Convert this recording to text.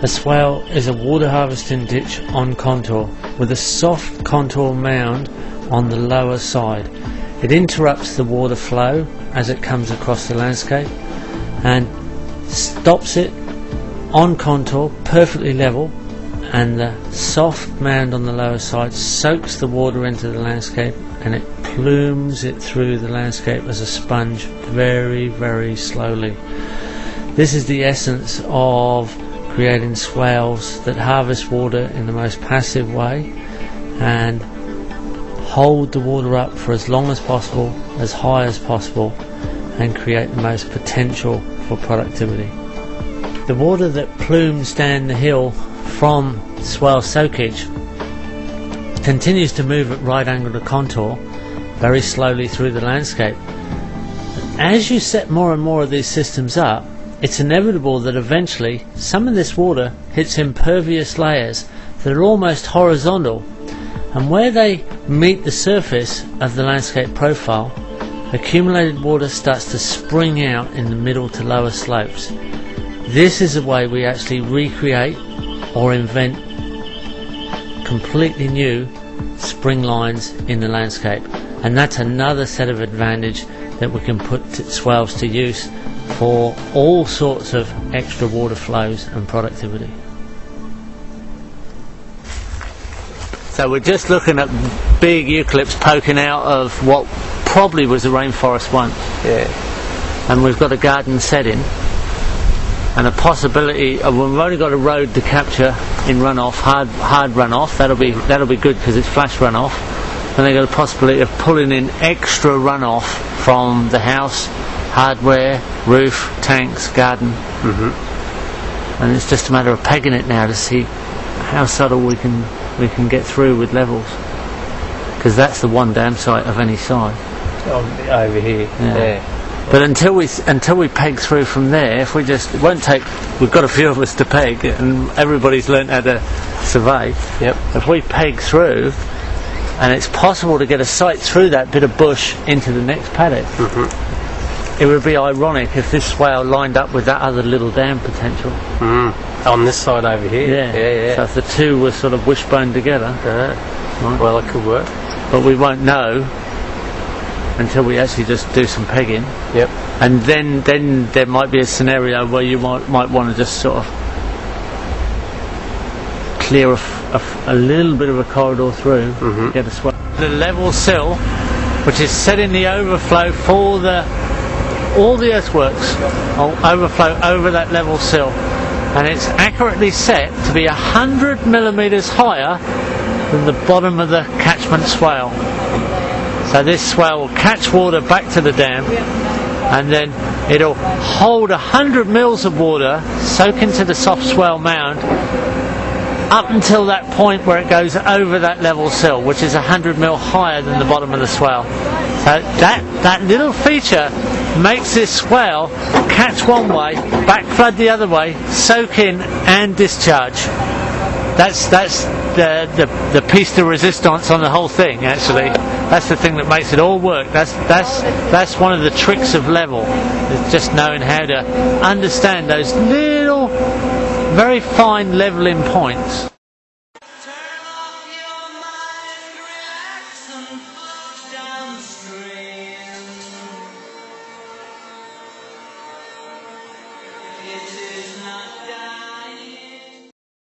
A swale is a water harvesting ditch on contour with a soft contour mound on the lower side. It interrupts the water flow as it comes across the landscape and stops it on contour perfectly level, and the soft mound on the lower side soaks the water into the landscape and it plumes it through the landscape as a sponge very, very slowly. This is the essence of creating swales that harvest water in the most passive way and hold the water up for as long as possible, as high as possible, and create the most potential for productivity. The water that plumes down the hill from swale soakage continues to move at right angle to contour very slowly through the landscape. As you set more and more of these systems up, it's inevitable that eventually some of this water hits impervious layers that are almost horizontal, and where they meet the surface of the landscape profile, accumulated water starts to spring out in the middle to lower slopes. This is a way we actually recreate or invent completely new spring lines in the landscape, and that's another set of advantage that we can put swales to use for all sorts of extra water flows and productivity. So we're just looking at big eucalypts poking out of what probably was a rainforest once. Yeah. And we've got a garden setting and a possibility of, we've only got a road to capture in runoff, hard runoff. That'll be good because it's flash runoff. And they've got a possibility of pulling in extra runoff from the house, hardware, roof, tanks, garden. Mm-hmm. And it's just a matter of pegging it now to see how subtle we can get through with levels, because that's the one dam site of any size. Over here. Yeah. But until we peg through from there, if we just, it won't take, we've got a few of us to peg, and everybody's learnt how to survey. Yep. If we peg through, and it's possible to get a sight through that bit of bush into the next paddock, it would be ironic if this swale lined up with that other little dam potential. On this side over here? Yeah. So if the two were sort of wishbone together. Right. Well, it could work. But we won't know until we actually just do some pegging. Yep. And then there might be a scenario where you might want to just sort of clear a little bit of a corridor through, get a swale. The level sill, which is setting the overflow for all the earthworks, will overflow over that level sill, and it's accurately set to be 100 millimetres higher than the bottom of the catchment swale. So this swale will catch water back to the dam, and then it'll hold 100 mils of water, soak into the soft swale mound, up until that point where it goes over that level sill, which is 100 mil higher than the bottom of the swale. So that little feature makes this swale catch one way, back flood the other way, soak in and discharge. That's the piece de resistance on the whole thing. Actually, that's the thing that makes it all work. That's one of the tricks of level. It's just knowing how to understand those little, very fine leveling points. It is not down.